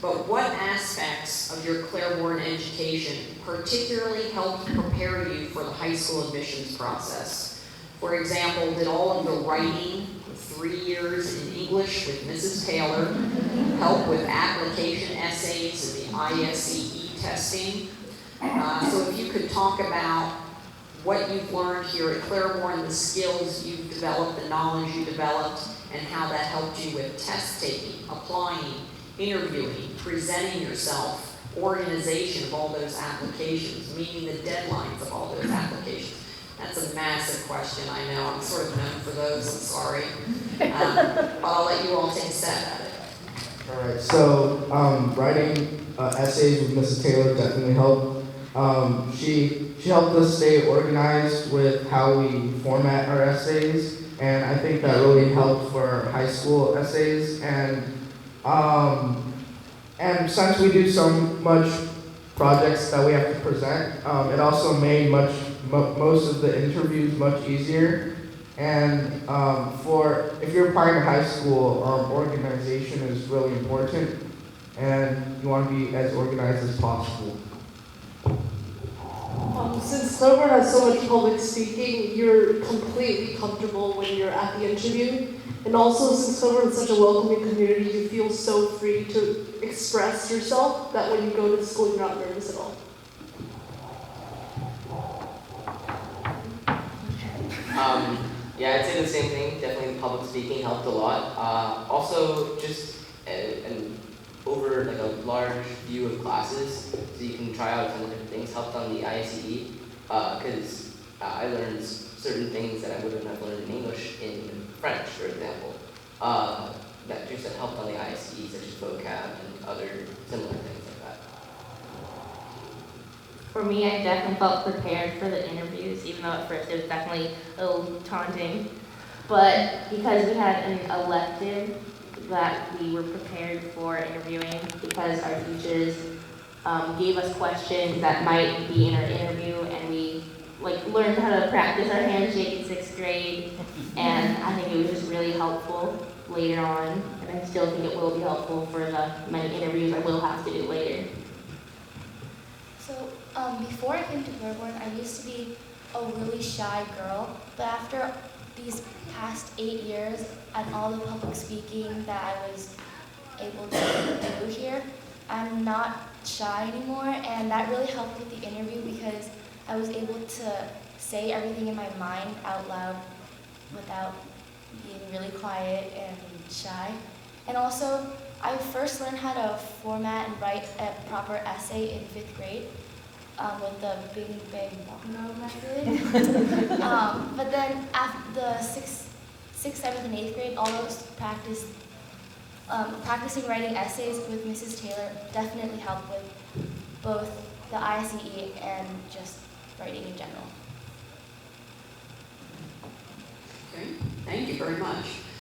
but what aspects of your Claiborne education particularly helped prepare you for the high school admissions process? For example, did all of the writing, 3 years in English with Mrs. Taylor, help with application essays and the ISEE testing? So if you could talk about what you've learned here at Claiborne, the skills you've developed, the knowledge you developed, and how that helped you with test taking, applying, interviewing, presenting yourself, organization of all those applications, meeting the deadlines of all those applications. That's a massive question, I know. I'm sort of known for those, I'm sorry. But I'll let you all take a stab at it. All right, so writing essays with Mrs. Taylor definitely helped. She helped us stay organized with how we format our essays, and I think that really helped for high school essays. And since we do so much projects that we have to present, it also made most of the interviews much easier. And if you're applying to high school, organization is really important, and you want to be as organized as possible. Since Claiborne has so much public speaking, you're completely comfortable when you're at the interview. And also, since Claiborne is such a welcoming community, you feel so free to express yourself that when you go to school, you're not nervous at all. Yeah, I'd say the same thing. Definitely public speaking helped a lot. Also, just over like a large view of classes, so you can try out some different things, helped on the ISEE, because I learned certain things that I wouldn't have learned in English in French, for example. That just helped on the ISEE, such as vocab and other similar things like that. For me, I definitely felt prepared for the interviews, even though at first it was definitely a little taunting. But because we had an elective that we were prepared for interviewing, because our teachers gave us questions that might be in our interview, and we learned how to practice our handshake in 6th grade, and I think it was just really helpful later on, and I still think it will be helpful for the many interviews I will have to do later. So before I came to Claiborne, I used to be a really shy girl, but after these past 8 years and all the public speaking that I was able to do here, I'm not shy anymore, and that really helped with the interview because I was able to say everything in my mind out loud without being really quiet and shy. And also, I first learned how to format and write a proper essay in 5th grade with the Bing Bang Bono method. But then after the 6th, 7th, and 8th grade, all those practicing writing essays with Mrs. Taylor definitely helped with both the ISEE and just writing in general. Okay, thank you very much.